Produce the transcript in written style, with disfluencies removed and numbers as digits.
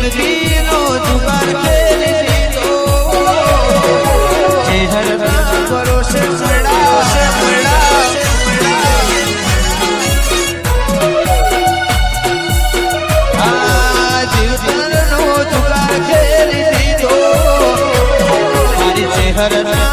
જિંદગીનો જુગાર ખેલી દીધો ચહેરના ભરોસે પડ્યા જીવતરનો જુગાર ખેલી દીધો મારી ચહેરના